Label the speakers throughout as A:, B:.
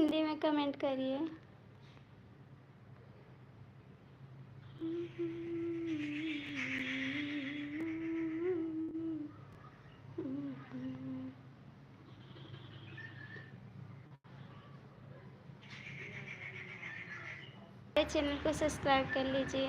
A: हिंदी में कमेंट करिए। मेरे चैनल को सब्सक्राइब कर लीजिए।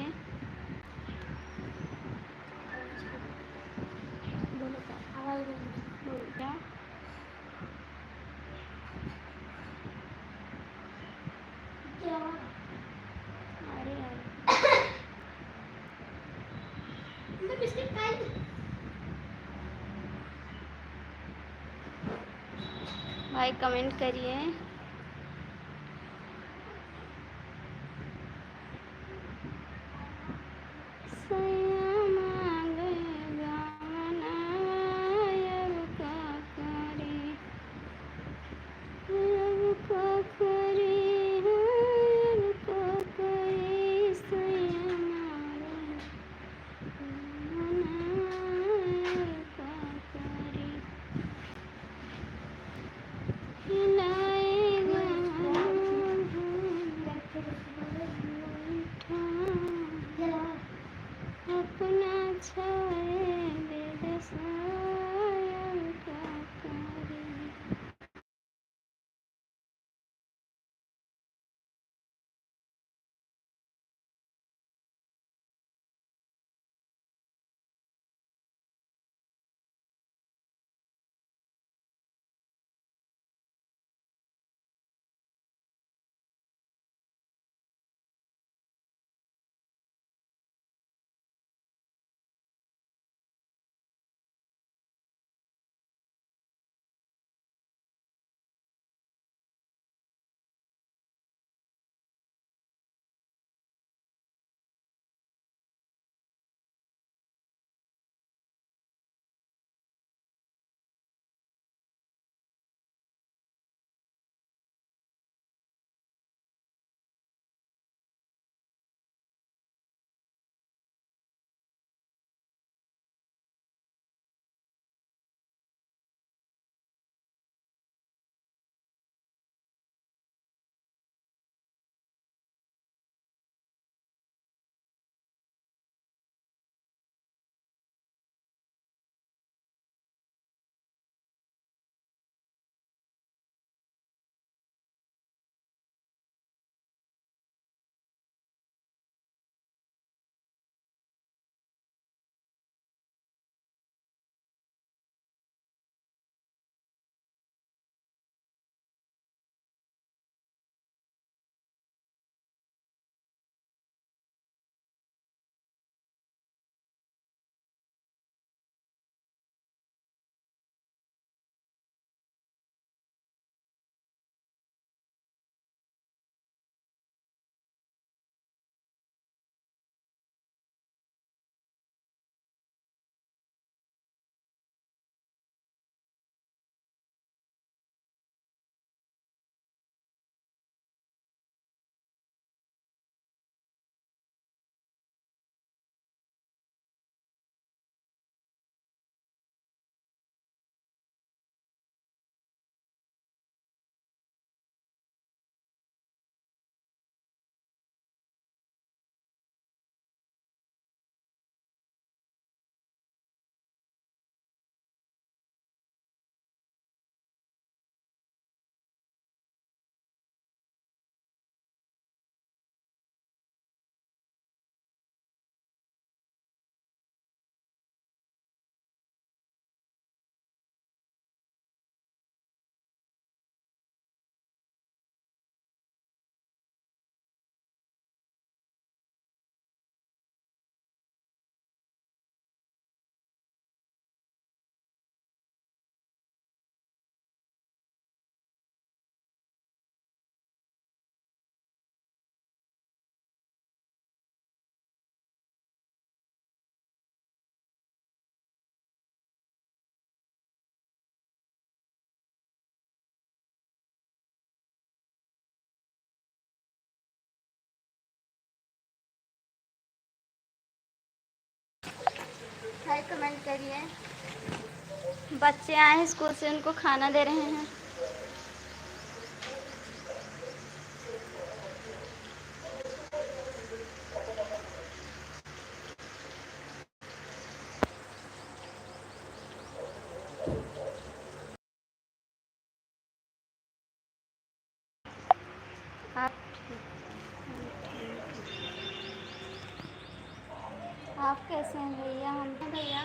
A: क्या अरे यार भाई कमेंट करिए। अपना छाए बेदसाया का करे। भाई कमेंट करिए। बच्चे आए हैं स्कूल से, उनको खाना दे रहे हैं। आप आप कैसे हैं भैया? हम हैं भैया।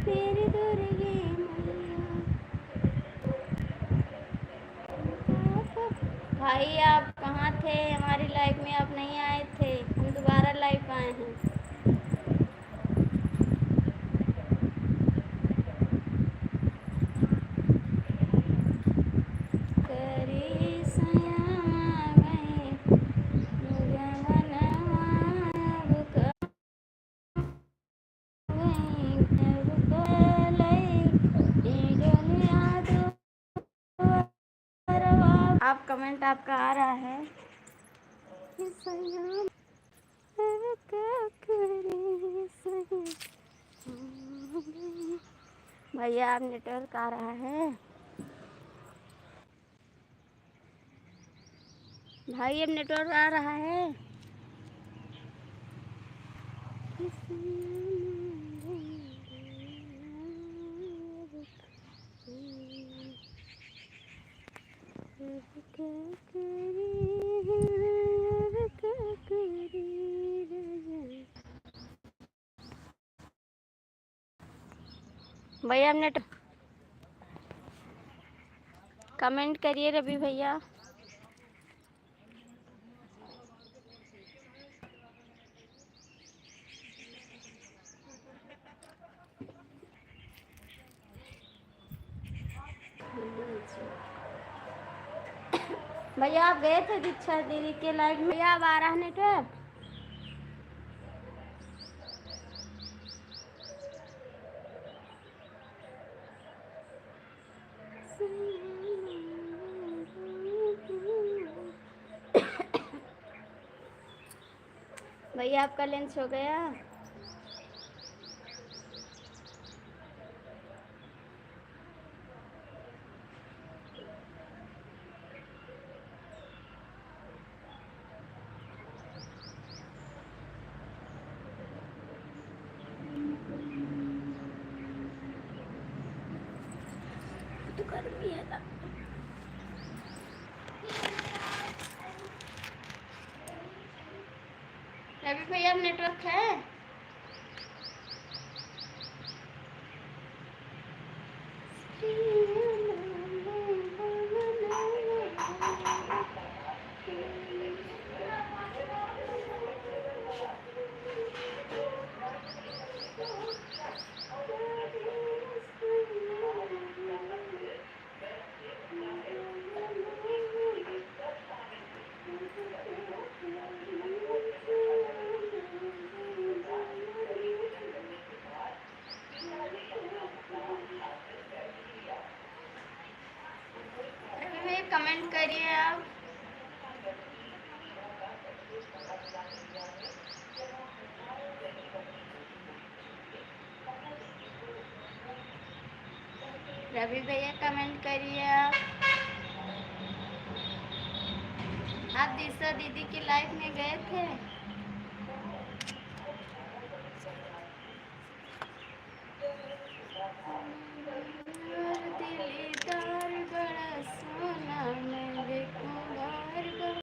A: फिर दुर्गे मैया। भाई आप कहाँ थे? हमारी लाइफ में आप नहीं आए थे, हम दोबारा लाइफ आए हैं। करी सयामा गए गमनवा, अब कहीं अब कोलई डोलिया दुआरवा। आप कमेंट आपका आ रहा है। सयाम अब क्या करे सयाम। भैया आप नेटवर्क आ रहा है? भाई अब नेटवर्क आ रहा है? भैया अब नेट कमेंट करिए रवि भैया। भैया आप गए थे दीक्षा दीदी के लाइव में? भैया अब आ रहा है नेटवर्क? भैया आपका लंच हो गया? तो गर्मी है ना। रवि भैया अब नेटवर्क है? रवि भैया कमेंट करिए आप। रवि भैया कमेंट करिए आप। आप दिशा दीदी की लाइफ में गए थे? दिलदार बड़ा सोना मेरे कुंवार बड़ा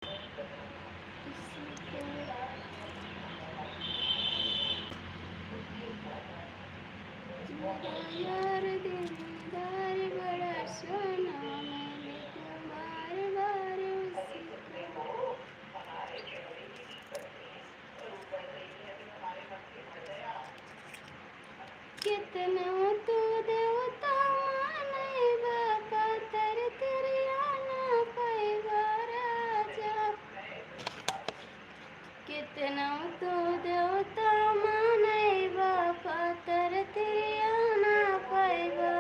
A: यार दिलदार बड़ा सोना मेरे कुंवार बार कितना तू देवता माने बापा तर तिरियाना पैवा राजा। कितना तू देवता माने बापा तर तिरियाना पैवा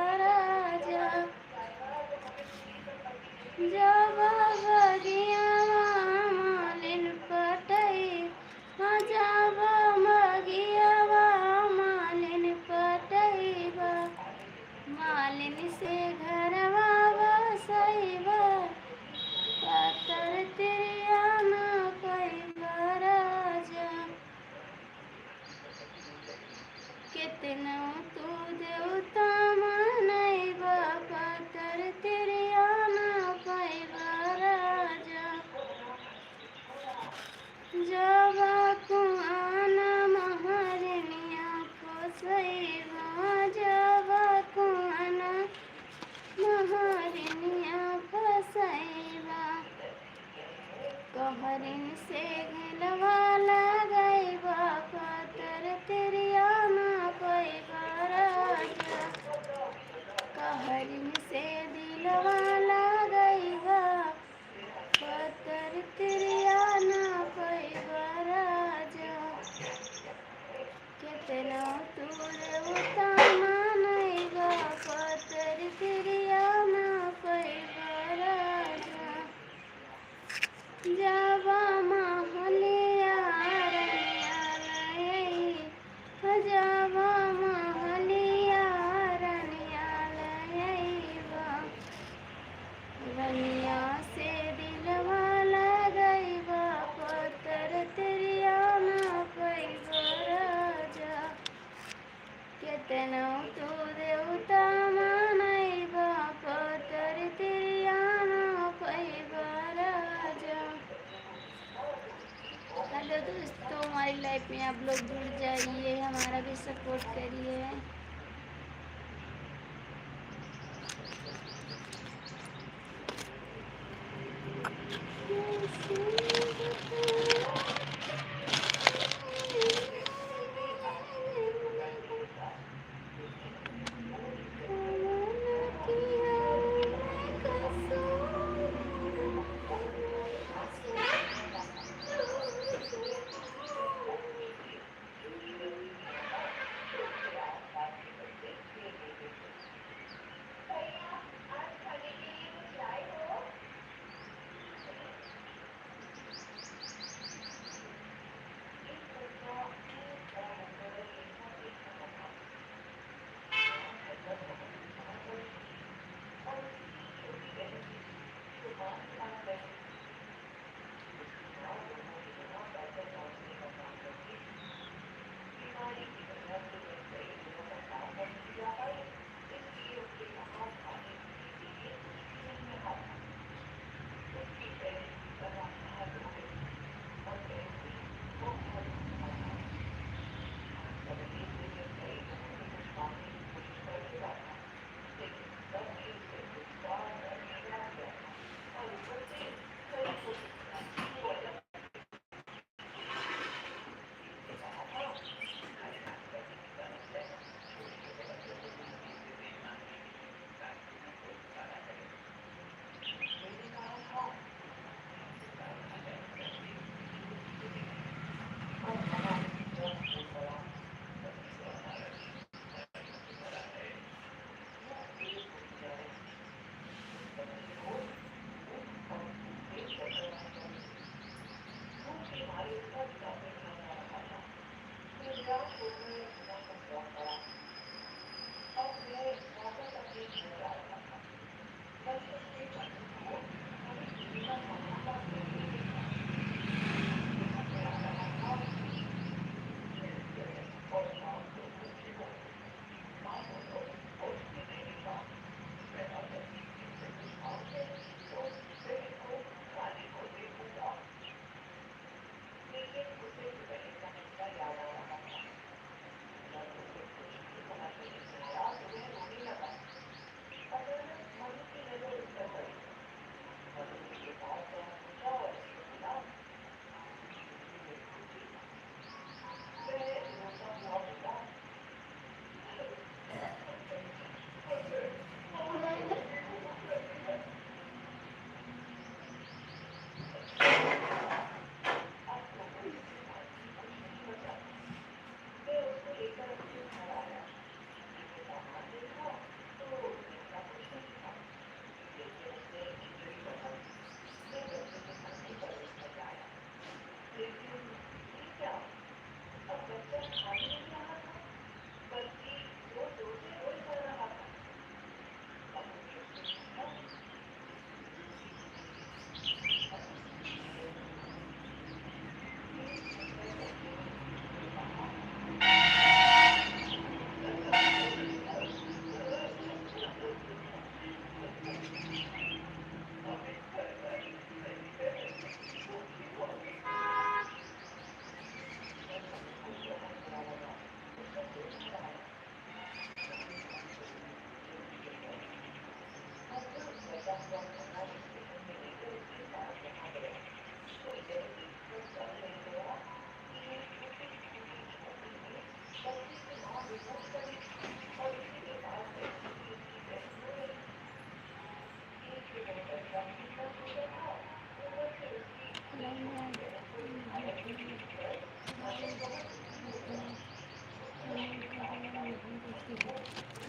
A: लाइफ में आप लोग जुड़ जाइए, हमारा भी सपोर्ट करिए।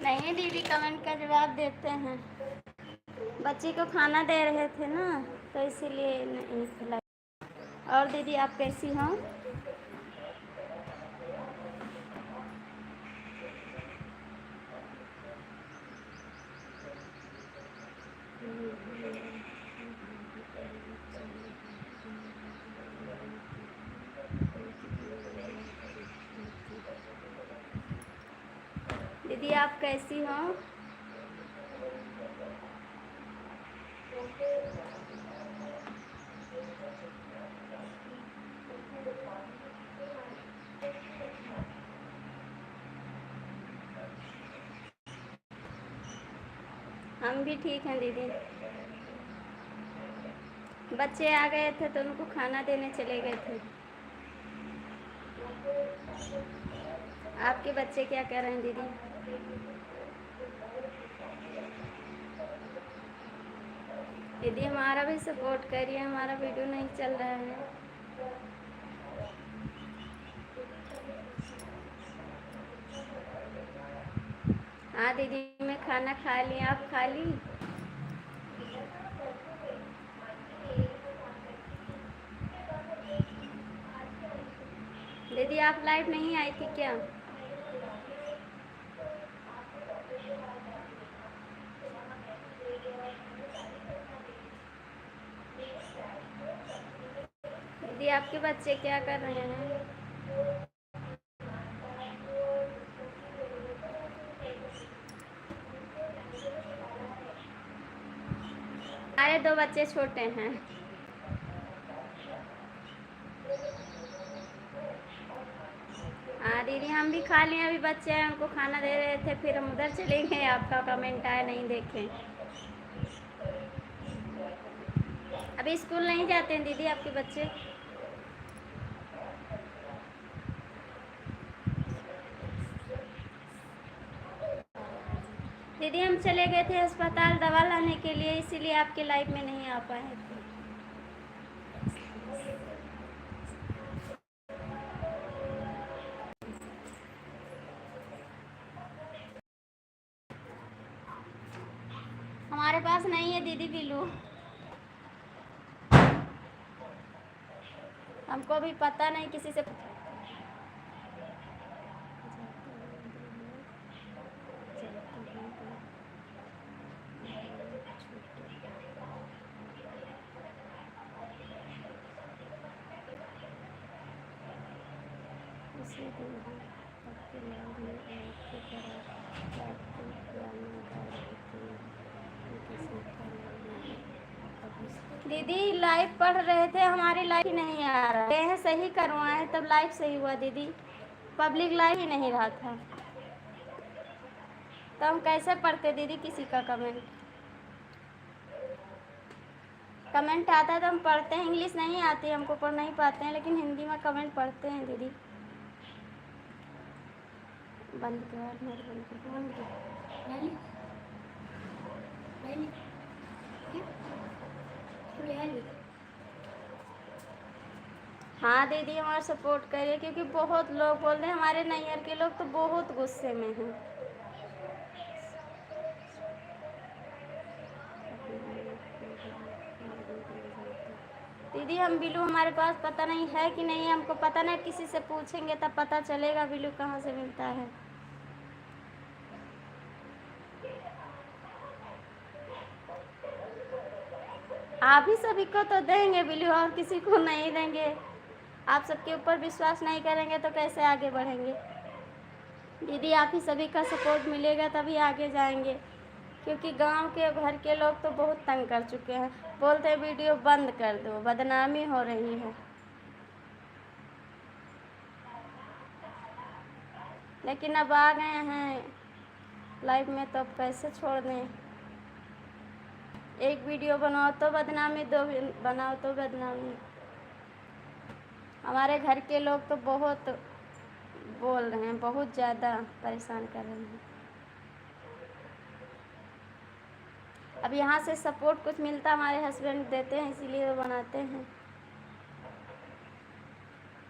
A: नहीं दीदी, कमेंट का जवाब देते हैं। बच्ची को खाना दे रहे थे ना, तो इसीलिए नहीं खिला। और दीदी आप कैसी हो? दीदी आप कैसी हो? हम भी ठीक हैं दीदी। बच्चे आ गए थे तो उनको खाना देने चले गए थे। आपके बच्चे क्या कर रहे हैं दीदी? दीदी हमारा भी सपोर्ट करिए, हमारा वीडियो नहीं चल रहा है। हाँ दीदी मैं खाना खा ली, आप खा ली? दीदी आप लाइव नहीं आई थी क्या? दीदी आपके बच्चे क्या कर रहे हैं? हमारे 2 बच्चे छोटे हैं। हाँ दीदी हम भी खा लिए, अभी बच्चे हैं उनको खाना दे रहे थे, फिर हम उधर चले गए, आपका कमेंट आया नहीं देखे। अभी स्कूल नहीं जाते हैं दीदी आपके बच्चे? दीदी हम चले गए थे अस्पताल दवा लाने के लिए, इसीलिए आपके लाइफ में नहीं आ पाए थे। हमारे पास नहीं है दीदी बिल्लू, हमको भी पता नहीं, किसी से दीदी लाइव पढ़ रहे थे, हमारी लाइव ही नहीं आ रहा है, सही करवाए तब लाइव सही हुआ दीदी, पब्लिक लाइव ही नहीं रहा था, तो हम कैसे पढ़ते दीदी किसी का कमेंट? कमेंट आता है तो हम पढ़ते हैं, इंग्लिश नहीं आती हमको, पढ़ नहीं पाते हैं, लेकिन हिंदी में कमेंट पढ़ते हैं दीदी। बंद कर, मेरे बंद कर, बंद कर। हाँ दीदी हमारा सपोर्ट करिए, क्योंकि बहुत लोग बोल रहे हैं, हमारे नैहर के लोग तो बहुत गुस्से में हैं। दीदी हम बिल्लू हमारे पास पता नहीं है कि नहीं, हमको पता नहीं, किसी से पूछेंगे तब पता चलेगा बिल्लू कहाँ से मिलता है। आप ही सभी को तो देंगे बिल्लू, और किसी को नहीं देंगे। आप सबके ऊपर विश्वास नहीं करेंगे तो कैसे आगे बढ़ेंगे? दीदी आप ही सभी का सपोर्ट मिलेगा तभी आगे जाएंगे, क्योंकि गांव के घर के लोग तो बहुत तंग कर चुके हैं, बोलते हैं वीडियो बंद कर दो, बदनामी हो रही है, लेकिन अब आ गए हैं लाइव में तो अब कैसे छोड़ दें? एक वीडियो बनाओ तो बदनामी, 2 बनाओ तो बदनामी। हमारे घर के लोग तो बहुत बोल रहे हैं, बहुत ज़्यादा परेशान कर रहे हैं। अब यहाँ से सपोर्ट कुछ मिलता, हमारे हस्बैंड देते हैं, इसीलिए वो बनाते हैं।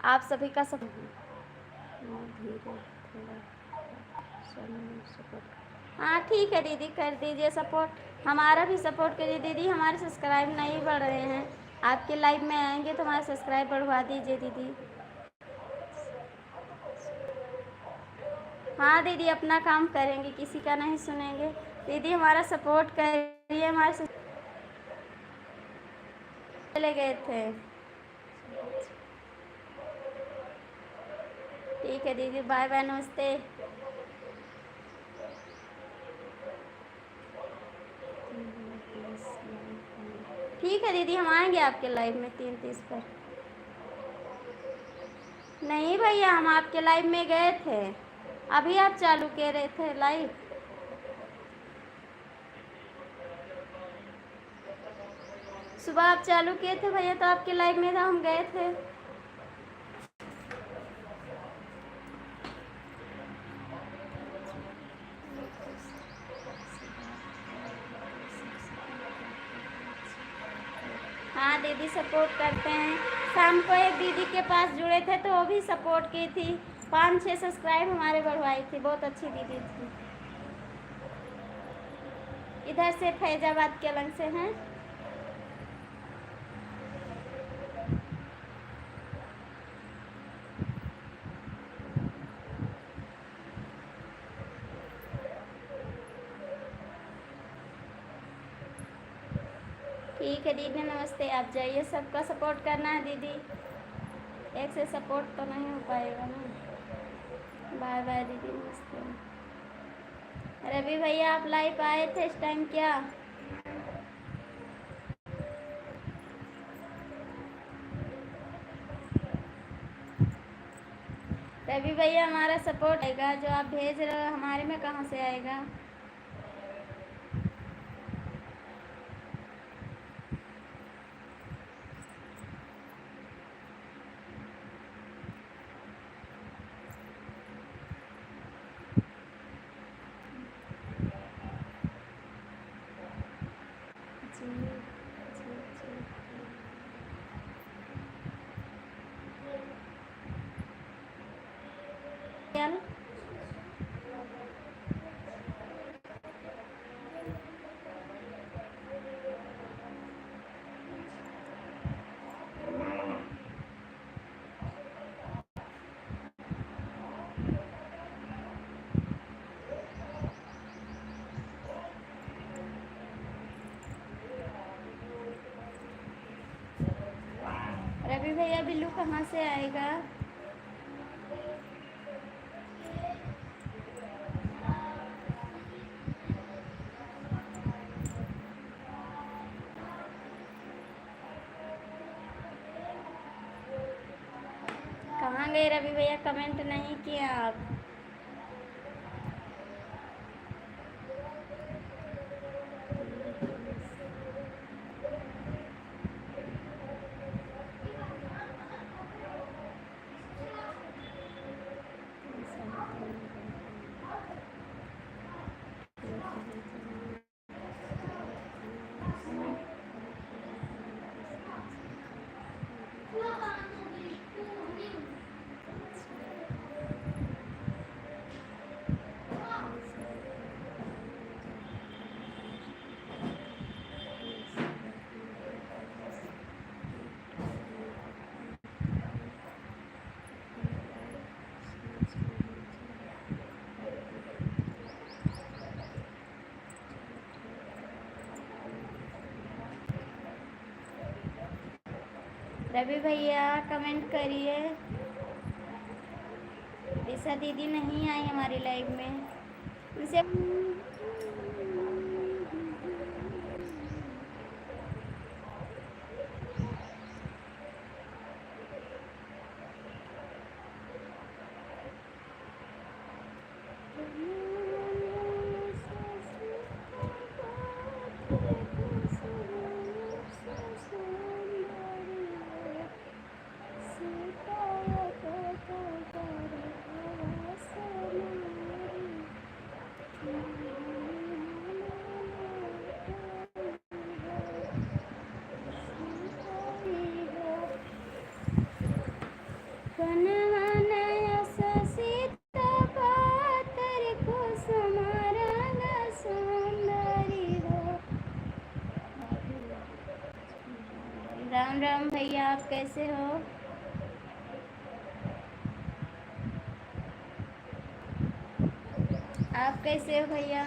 A: आप सभी का सब धीरे थोड़ा सपोर्ट। हाँ ठीक है दीदी कर दीजिए सपोर्ट, हमारा भी सपोर्ट करिए दीदी, हमारे सब्सक्राइब नहीं बढ़ रहे हैं, आपके लाइव में आएंगे तो हमारा सब्सक्राइब बढ़वा दीजिए दीदी। हाँ दीदी अपना काम करेंगे, किसी का नहीं सुनेंगे, दीदी हमारा सपोर्ट करिए, हमारे चले गए थे। ठीक है दीदी, बाय बाय, नमस्ते। ठीक है दीदी हम आएंगे आपके लाइव में 3:30 पर। नहीं भैया हम आपके लाइव में गए थे, अभी आप चालू कर रहे थे लाइव। सुबह आप चालू किए थे भैया तो आपके लाइव में था, हम गए थे। हाँ दीदी सपोर्ट करते हैं। शाम को एक दीदी के पास जुड़े थे तो वो भी सपोर्ट की थी, 5-6 सब्सक्राइब हमारे बढ़वाई थी, बहुत अच्छी दीदी थी। इधर से फैजाबाद के अलग से हैं। ठीक है दीदी नमस्ते, आप जाइए, सबका सपोर्ट करना है दीदी, एक से सपोर्ट तो नहीं हो पाएगा ना। बाय बाय दीदी नमस्ते। रवि भैया आप लाइव आए थे इस टाइम क्या? रवि भैया हमारा सपोर्ट आएगा, जो आप भेज रहे हो हमारे में कहाँ से आएगा? जी जी जी। चल रवि भैया बिल्लू कहाँ से आएगा? कहाँ गए रवि भैया, कमेंट नहीं किया आप? रवि भैया कमेंट करिए। दिशा दीदी नहीं आई हमारी लाइव में, उनसे राम राम भैया, आप कैसे हो? आप कैसे हो भैया?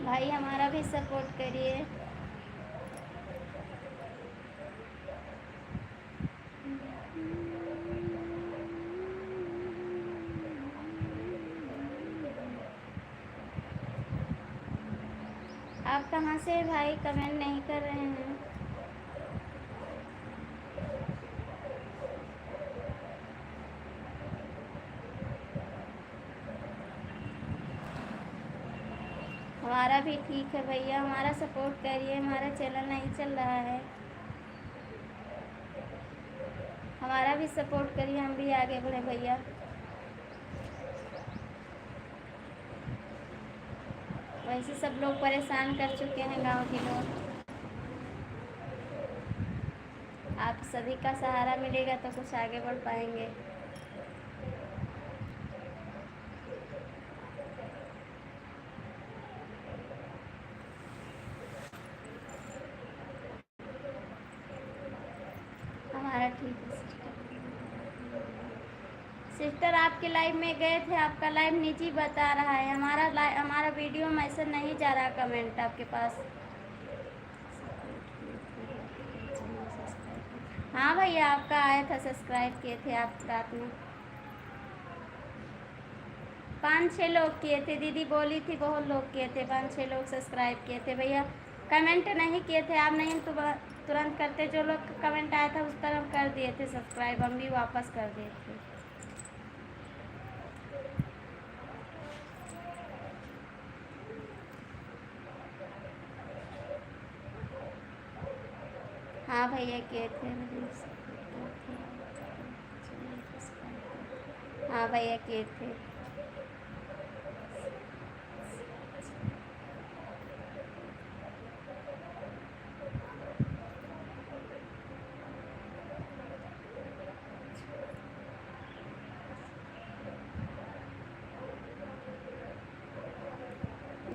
A: भाई हमारा भी सपोर्ट करिए। आप कहाँ से भाई, कमेंट नहीं कर रहे हैं? हमारा भी ठीक है भैया, हमारा सपोर्ट करिए, हमारा चैनल नहीं चल रहा है, हमारा भी सपोर्ट करिए, हम भी आगे बढ़े भैया। वैसे सब लोग परेशान कर चुके हैं गांव के लोग। आप सभी का सहारा मिलेगा तो कुछ आगे बढ़ पाएंगे। हमारा ठीक है सिस्टर, आपके लाइव में गए थे, आपका लाइव निजी बता रहा है, हमारा वीडियो मैसेज नहीं जा रहा कमेंट आपके पास। हाँ भैया, आपका आया था, सब्सक्राइब किए थे आप रात में। 5-6 लोग किए थे, दीदी बोली थी बहुत लोग किए थे, 5-6 लोग सब्सक्राइब किए थे भैया। कमेंट नहीं किए थे आप, नहीं तो तुरंत करते, जो लोग कमेंट आया था उस पर हम कर दिए थे सब्सक्राइब, हम भी वापस कर दिए थे। हाँ भैया किए थे, हाँ भैया किए थे।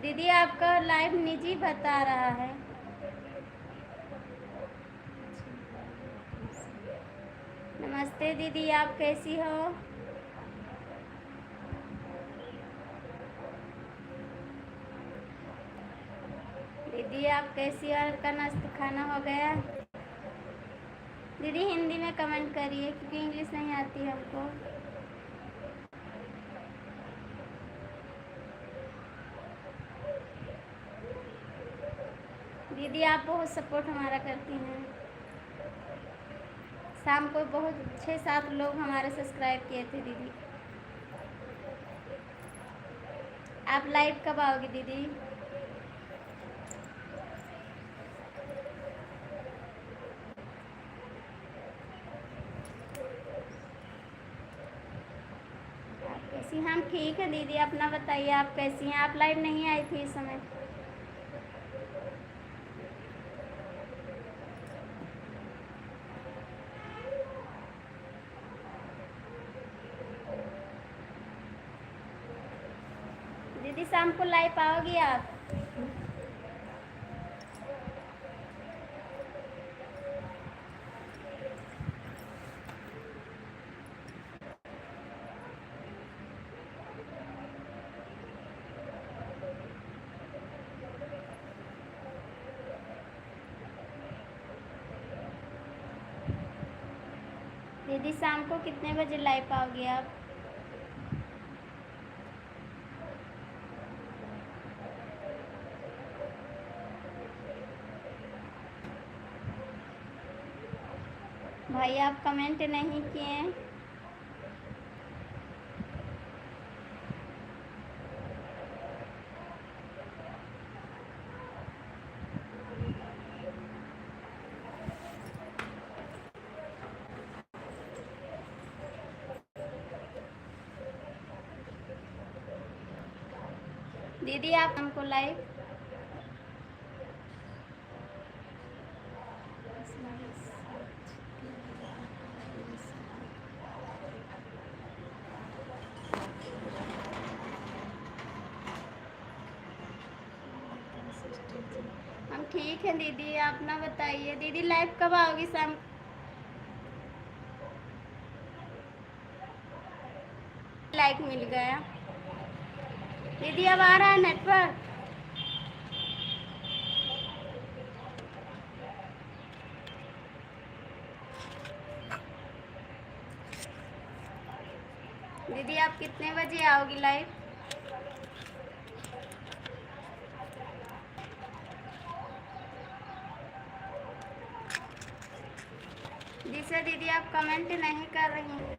A: दीदी आपका लाइव निजी बता रहा है। नमस्ते दीदी, आप कैसी हो? दीदी आप कैसी हो? आपका नाश्ता खाना हो गया? दीदी हिंदी में कमेंट करिए क्योंकि इंग्लिश नहीं आती है हमको। दीदी आप बहुत सपोर्ट हमारा करती हैं। शाम को बहुत 6-7 लोग हमारे सब्सक्राइब किए थे दीदी। आप लाइव कब आओगी दीदी? आप कैसी? हम ठीक है दीदी, अपना बताइए, आप कैसी हैं? आप लाइव नहीं आई थी इस समय। दीदी शाम को लाइव आओगी आप? दीदी शाम को कितने बजे लाइव आओगी आप? भाई आप कमेंट नहीं किए। दीदी आप हमको लाइव हम ठीक है दीदी, आप ना बताइए दीदी लाइव कब आओगी शाम? लाइक मिल गया दीदी, अब आ रहा है नेटवर्क? दीदी आप कितने बजे आओगी लाइव? जिससे दीदी आप कमेंट नहीं कर रही हैं।